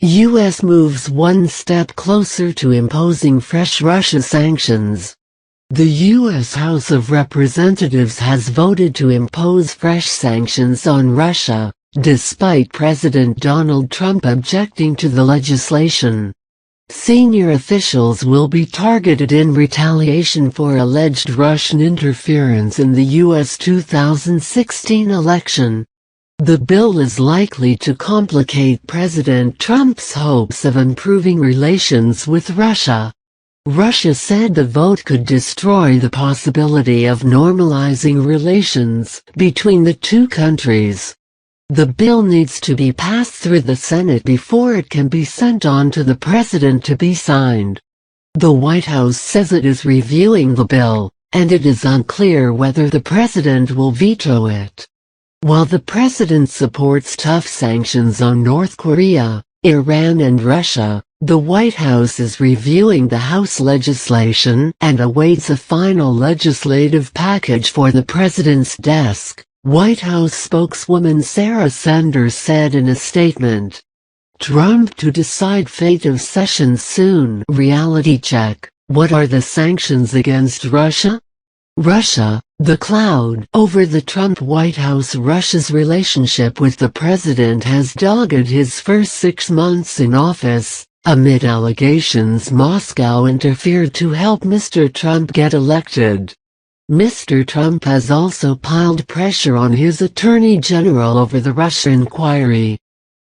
U.S. moves one step closer to imposing fresh Russia sanctions. The U.S. House of Representatives has voted to impose fresh sanctions on Russia, despite President Donald Trump objecting to the legislation. Senior officials will be targeted in retaliation for alleged Russian interference in the U.S. 2016 election. The bill is likely to complicate President Trump's hopes of improving relations with Russia. Russia said the vote could destroy the possibility of normalizing relations between the two countries. The bill needs to be passed through the Senate before it can be sent on to the President to be signed. The White House says it is reviewing the bill, and it is unclear whether the President will veto it. While the President supports tough sanctions on North Korea, Iran and Russia, the White House is reviewing the House legislation and awaits a final legislative package for the President's desk, White House spokeswoman Sarah Sanders said in a statement. Trump to decide fate of sessions soon. Reality check. What are the sanctions against Russia? Russia, the cloud over the Trump White House. Russia's relationship with the president has dogged his first 6 months in office, amid allegations Moscow interfered to help Mr. Trump get elected. Mr. Trump has also piled pressure on his Attorney General over the Russia inquiry.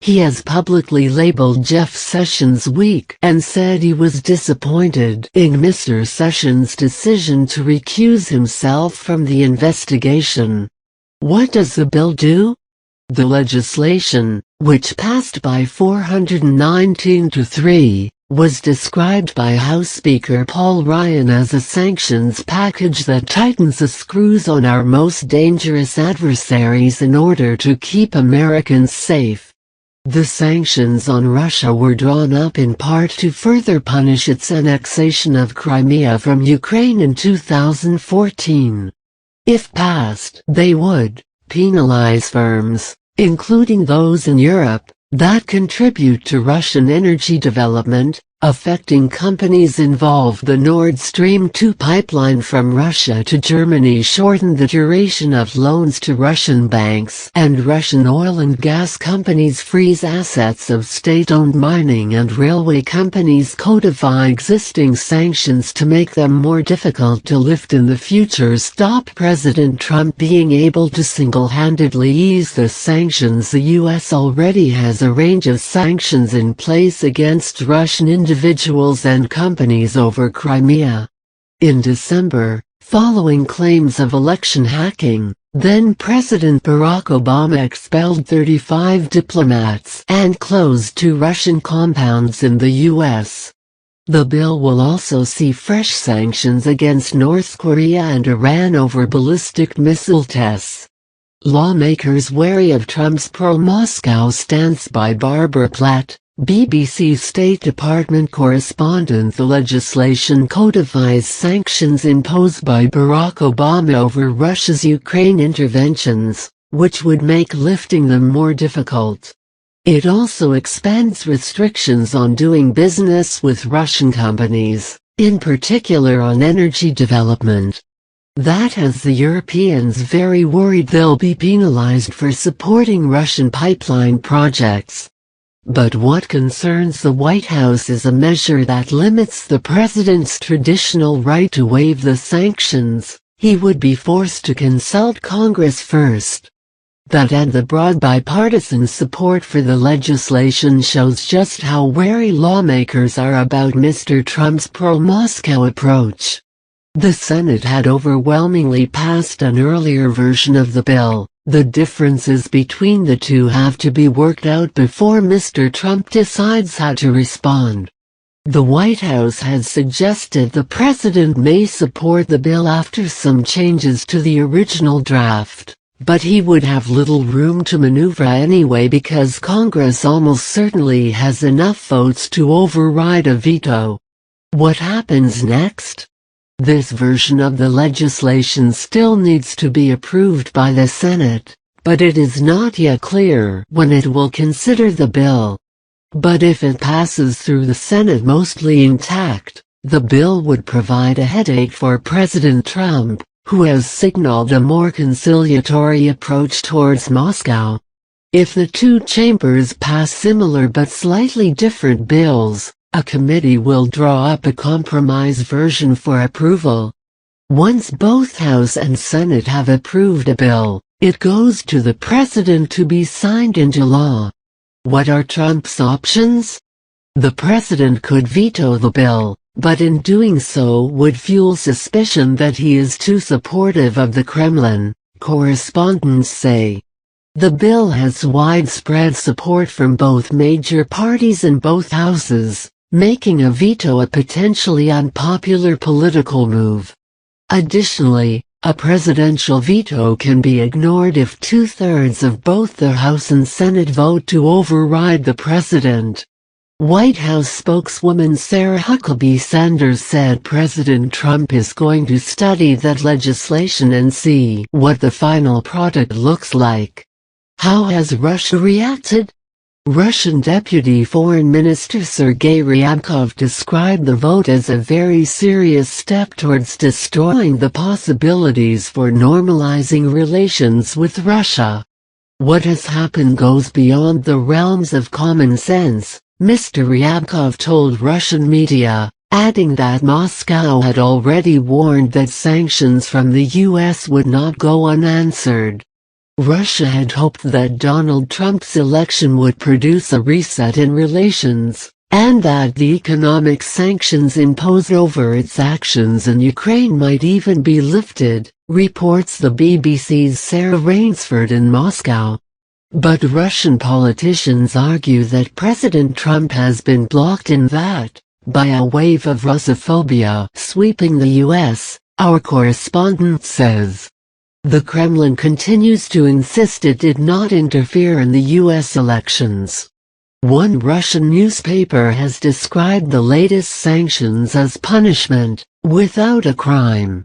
He has publicly labeled Jeff Sessions weak and said he was disappointed in Mr. Sessions' decision to recuse himself from the investigation. What does the bill do? The legislation, which passed by 419-3, was described by House Speaker Paul Ryan as a sanctions package that tightens the screws on our most dangerous adversaries in order to keep Americans safe. The sanctions on Russia were drawn up in part to further punish its annexation of Crimea from Ukraine in 2014. If passed, they would penalize firms, including those in Europe, that contribute to Russian energy development, affecting companies involved. The Nord Stream 2 pipeline from Russia to Germany shortened the duration of loans to Russian banks, and Russian oil and gas companies freeze assets of state-owned mining and railway companies codify existing sanctions to make them more difficult to lift in the future. Stop President Trump being able to single-handedly ease the sanctions. The U.S. already has a range of sanctions in place against Russian individuals and companies over Crimea. In December, following claims of election hacking, then-President Barack Obama expelled 35 diplomats and closed 2 Russian compounds in the U.S. The bill will also see fresh sanctions against North Korea and Iran over ballistic missile tests. Lawmakers wary of Trump's pro-Moscow stance. By Barbara Platt, BBC State Department correspondent. The legislation codifies sanctions imposed by Barack Obama over Russia's Ukraine interventions, which would make lifting them more difficult. It also expands restrictions on doing business with Russian companies, in particular on energy development. That has the Europeans very worried they'll be penalized for supporting Russian pipeline projects. But what concerns the White House is a measure that limits the president's traditional right to waive the sanctions. He would be forced to consult Congress first. That and the broad bipartisan support for the legislation shows just how wary lawmakers are about Mr. Trump's pro-Moscow approach. The Senate had overwhelmingly passed an earlier version of the bill. The differences between the two have to be worked out before Mr. Trump decides how to respond. The White House has suggested the president may support the bill after some changes to the original draft, but he would have little room to maneuver anyway because Congress almost certainly has enough votes to override a veto. What happens next? This version of the legislation still needs to be approved by the Senate, but it is not yet clear when it will consider the bill. But if it passes through the Senate mostly intact, the bill would provide a headache for President Trump, who has signaled a more conciliatory approach towards Moscow. If the two chambers pass similar but slightly different bills, a committee will draw up a compromise version for approval. Once both House and Senate have approved a bill, it goes to the president to be signed into law. What are Trump's options? The president could veto the bill, but in doing so would fuel suspicion that he is too supportive of the Kremlin, correspondents say. The bill has widespread support from both major parties in both houses, making a veto a potentially unpopular political move. Additionally, a presidential veto can be ignored if two-thirds of both the House and Senate vote to override the president. White House spokeswoman Sarah Huckabee Sanders said President Trump is going to study that legislation and see what the final product looks like. How has Russia reacted? Russian Deputy Foreign Minister Sergei Ryabkov described the vote as a very serious step towards destroying the possibilities for normalizing relations with Russia. What has happened goes beyond the realms of common sense, Mr. Ryabkov told Russian media, adding that Moscow had already warned that sanctions from the U.S. would not go unanswered. Russia had hoped that Donald Trump's election would produce a reset in relations, and that the economic sanctions imposed over its actions in Ukraine might even be lifted, reports the BBC's Sarah Rainsford in Moscow. But Russian politicians argue that President Trump has been blocked in that, by a wave of Russophobia sweeping the U.S., our correspondent says. The Kremlin continues to insist it did not interfere in the U.S. elections. One Russian newspaper has described the latest sanctions as punishment, without a crime.